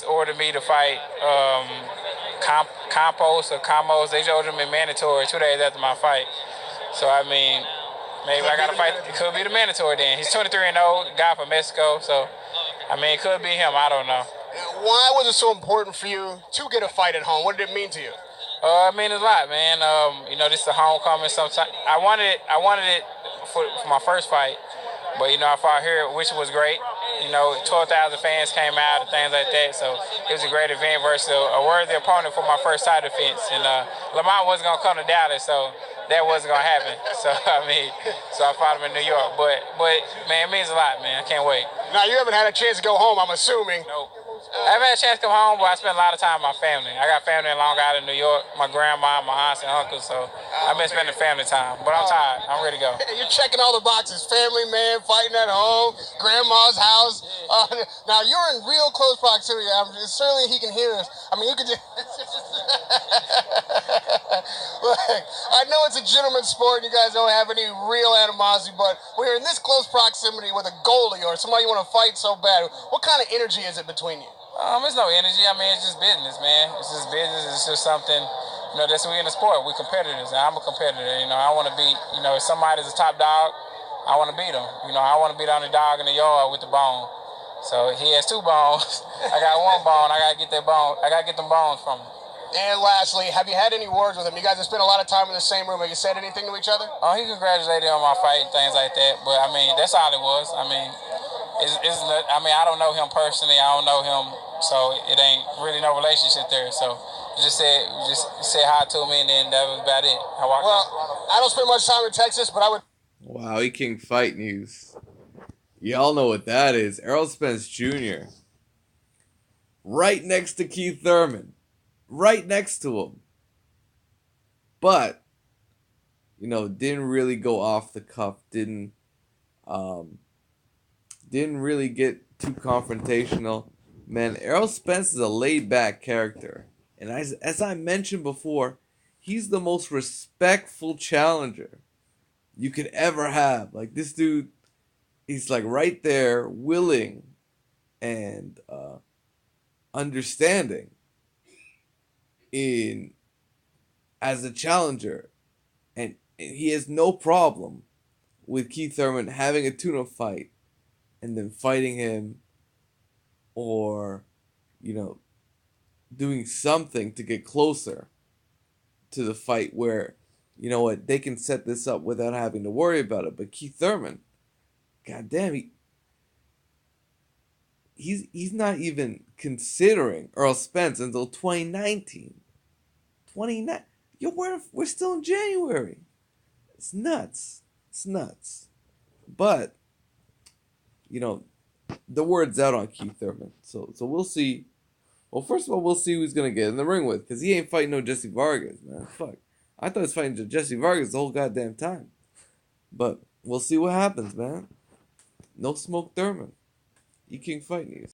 ordered me to fight Campos. They ordered me mandatory 2 days after my fight. So I mean, maybe I got to fight. It could be the mandatory then. He's 23 and old, guy from Mexico. So I mean, it could be him. I don't know. Why was it so important for you to get a fight at home? What did it mean to you? It means a lot, man. This is a homecoming. Sometimes I wanted it for my first fight, but I fought here, which was great. 12,000 fans came out and things like that, so it was a great event versus a worthy opponent for my first title defense. And Lamont wasn't gonna come to Dallas, so that wasn't gonna happen. So I fought him in New York. But man, it means a lot, man. I can't wait. Now you haven't had a chance to go home, I'm assuming. Nope. I haven't had a chance to come home, but I spent a lot of time with my family. I got family in Long Island, New York, my grandma, my aunts, and uncles, so I've been spending family time. But I'm tired. I'm ready to go. You're checking all the boxes. Family, man, fighting at home, grandma's house. Now, you're in real close proximity. Certainly he can hear us. I mean, you could just... Look, I know it's a gentleman's sport and you guys don't have any real animosity, but we're in this close proximity with a goalie or somebody you want to fight so bad. What kind of energy is it between you? It's no energy. I mean, it's just business, man. It's just business. It's just something, that's we in the sport. We're competitors, and I'm a competitor. I want to beat, if somebody's a top dog, I want to beat him. I want to beat on the dog in the yard with the bone. So he has 2 bones. I got 1 bone. I got to get that bone. I got to get them bones from him. And lastly, have you had any words with him? You guys have spent a lot of time in the same room. Have you said anything to each other? Oh, he congratulated on my fight and things like that. But, I mean, that's all it was. I mean, I don't know him personally. I don't know him. So it ain't really no relationship there. So just said hi to me, and then that was about it. I don't spend much time in Texas, but I would... Wow, King Fight News. Y'all know what that is. Errol Spence Jr. Right next to Keith Thurman. Right next to him. But, didn't really go off the cuff. Didn't really get too confrontational. Man, Errol Spence is a laid-back character. And as I mentioned before, he's the most respectful challenger you could ever have. Like, this dude, he's like right there, willing and understanding as a challenger. And he has no problem with Keith Thurman having a tune-up fight and then fighting him, or, doing something to get closer to the fight where, they can set this up without having to worry about it. But Keith Thurman, goddamn, he's not even considering Errol Spence until 2019. We're still in January. It's nuts. But, the word's out on Keith Thurman. So we'll see. Well, first of all, we'll see who he's going to get in the ring with, because he ain't fighting no Jesse Vargas, man. Fuck. I thought he was fighting Jesse Vargas the whole goddamn time. But we'll see what happens, man. No smoke Thurman. King Fight News.